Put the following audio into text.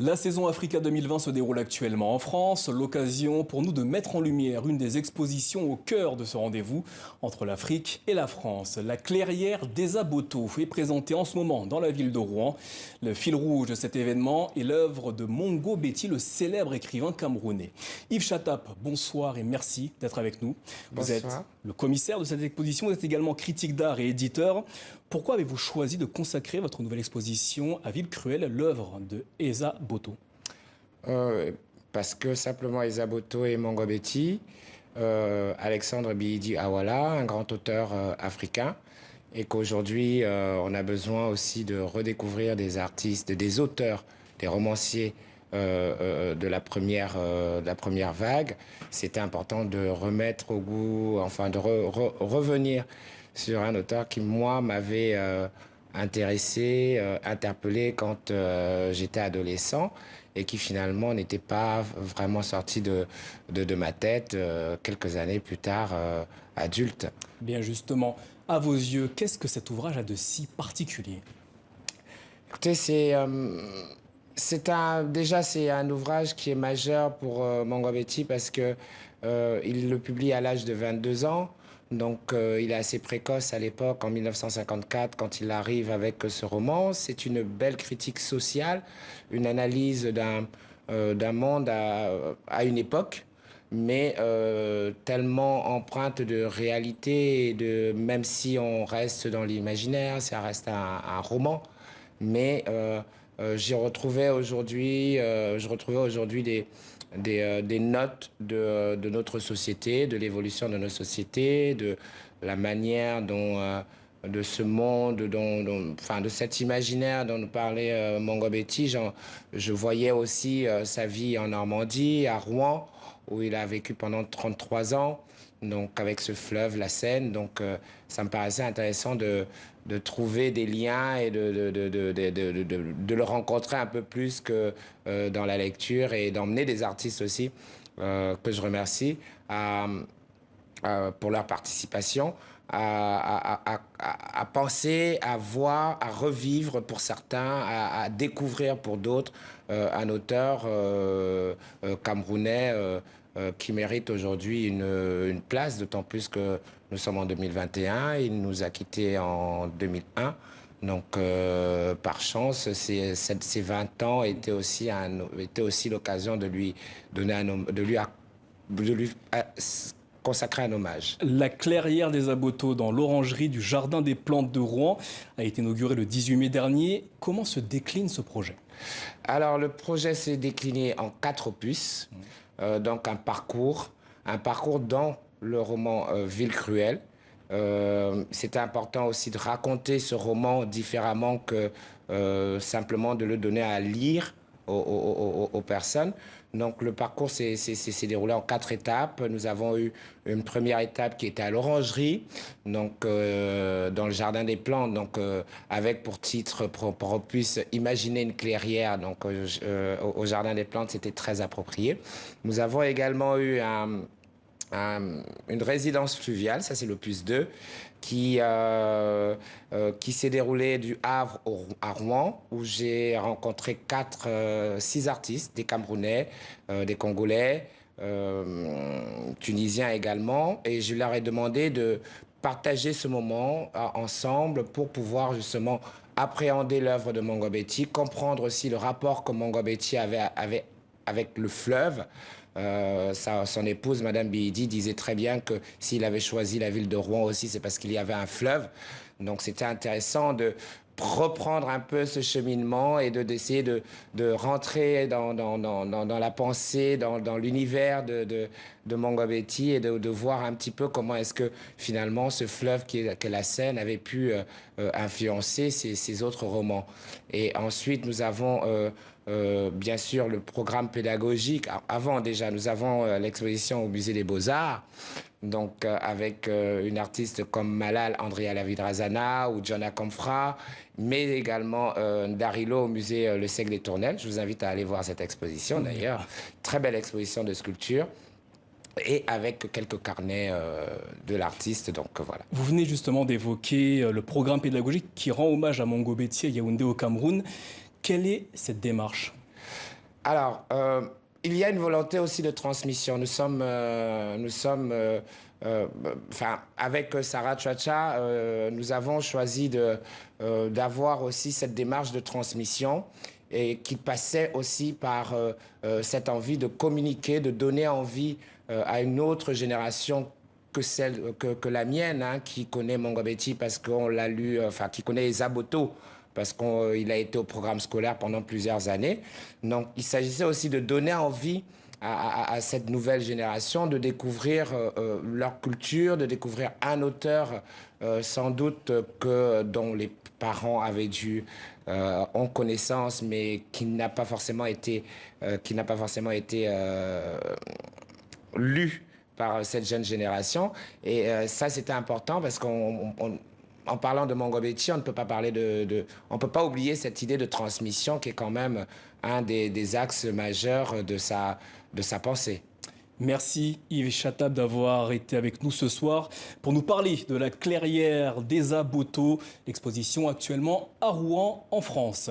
La saison Africa 2020 se déroule actuellement en France, l'occasion pour nous de mettre en lumière une des expositions au cœur de ce rendez-vous entre l'Afrique et la France. La clairière d'Eza Boto est présentée en ce moment dans la ville de Rouen. Le fil rouge de cet événement est l'œuvre de Mongo Betty, le célèbre écrivain camerounais. Yves Chatap, bonsoir et merci d'être avec nous. Vous êtes le commissaire de cette exposition, vous êtes également critique d'art et éditeur. Pourquoi avez-vous choisi de consacrer votre nouvelle exposition à Villekruel, l'œuvre de Eza Boto? Parce que simplement Eza Boto et Mongo Betty, Alexandre Bihidi Awala, un grand auteur africain, et qu'aujourd'hui on a besoin aussi de redécouvrir des artistes, des auteurs, des romanciers de la première vague. C'était important de remettre au goût, enfin de revenir sur un auteur qui, moi, m'avait intéressé, interpellé quand j'étais adolescent et qui finalement n'était pas vraiment sorti de ma tête quelques années plus tard, adulte. Bien justement, à vos yeux, qu'est-ce que cet ouvrage a de si particulier? Écoutez, c'est un ouvrage qui est majeur pour Mongo Betty parce que il le publie à l'âge de 22 ans. Donc, il est assez précoce à l'époque, en 1954, quand il arrive avec ce roman. C'est une belle critique sociale, une analyse d'un monde à une époque, mais tellement empreinte de réalité, et même si on reste dans l'imaginaire, ça reste un roman. Mais j'y retrouvais aujourd'hui, des notes de notre société, de l'évolution de nos sociétés, de la manière dont, de ce monde, enfin, de cet imaginaire dont nous parlait Mongo Betty. Je voyais aussi sa vie en Normandie, à Rouen, où il a vécu pendant 33 ans, donc avec ce fleuve, la Seine. Donc ça me paraissait intéressant de trouver des liens et de le rencontrer un peu plus que dans la lecture, et d'emmener des artistes aussi, que je remercie, pour leur participation, à penser, à voir, à revivre pour certains, à découvrir pour d'autres un auteur camerounais qui mérite aujourd'hui une place, d'autant plus que nous sommes en 2021, il nous a quittés en 2001. Donc, par chance, ces 20 ans étaient aussi l'occasion de lui donner consacrer un hommage. La clairière d'Eza Boto dans l'orangerie du Jardin des Plantes de Rouen a été inaugurée le 18 mai dernier. Comment se décline ce projet? Alors, le projet s'est décliné en 4 opus. Donc un parcours dans le roman Villekruel. C'était important aussi de raconter ce roman différemment que simplement de le donner à lire aux personnes. Donc le parcours s'est déroulé en 4 étapes. Nous avons eu une première étape qui était à l'orangerie, donc dans le Jardin des Plantes, donc avec pour titre, pour opus, imaginer une clairière. Donc au Jardin des Plantes, c'était très approprié. Nous avons également eu une résidence fluviale, ça c'est l'opus 2, qui s'est déroulé du Havre à Rouen, où j'ai rencontré 6 artistes, des Camerounais, des Congolais, Tunisiens également, et je leur ai demandé de partager ce moment ensemble pour pouvoir justement appréhender l'œuvre de Mongo Betty, comprendre aussi le rapport que Mongo Betty avait avec le fleuve. Son épouse, Madame Bihidi, disait très bien que s'il avait choisi la ville de Rouen aussi, c'est parce qu'il y avait un fleuve. Donc c'était intéressant de reprendre un peu ce cheminement et d'essayer de rentrer dans la pensée, dans l'univers de Mongo Betty, et de voir un petit peu comment est-ce que finalement ce fleuve qu'est la Seine avait pu influencer ces autres romans. Et ensuite nous avons bien sûr le programme pédagogique. Avant déjà, nous avons l'exposition au Musée des Beaux-Arts, donc avec une artiste comme Malal Andrea Lavidrazana ou John Comfra, mais également Darilo au musée Le Sec des Tournelles. Je vous invite à aller voir cette exposition d'ailleurs. Très belle exposition de sculpture, et avec quelques carnets de l'artiste, donc voilà. Vous venez justement d'évoquer le programme pédagogique qui rend hommage à Mongo Betty à Yaoundé au Cameroun. Quelle est cette démarche? Alors, il y a une volonté aussi de transmission. Enfin, avec Sarah Chacha, nous avons choisi d'avoir aussi cette démarche de transmission et qui passait aussi par cette envie de communiquer, de donner envie à une autre génération que la mienne, hein, qui connaît Mongabeti parce qu'on l'a lu, enfin, qui connaît Esaboto parce qu'il a été au programme scolaire pendant plusieurs années. Donc, il s'agissait aussi de donner envie à cette nouvelle génération de découvrir leur culture, de découvrir un auteur sans doute dont les parents avaient dû ont connaissance, mais qui n'a pas forcément été, lu par cette jeune génération. Et ça, c'était important parce en parlant de Mongabeti, on ne peut pas parler on peut pas oublier cette idée de transmission qui est quand même un des axes majeurs de sa pensée. Merci Yves Chatab d'avoir été avec nous ce soir pour nous parler de la clairière d'Esa Boto, l'exposition actuellement à Rouen en France.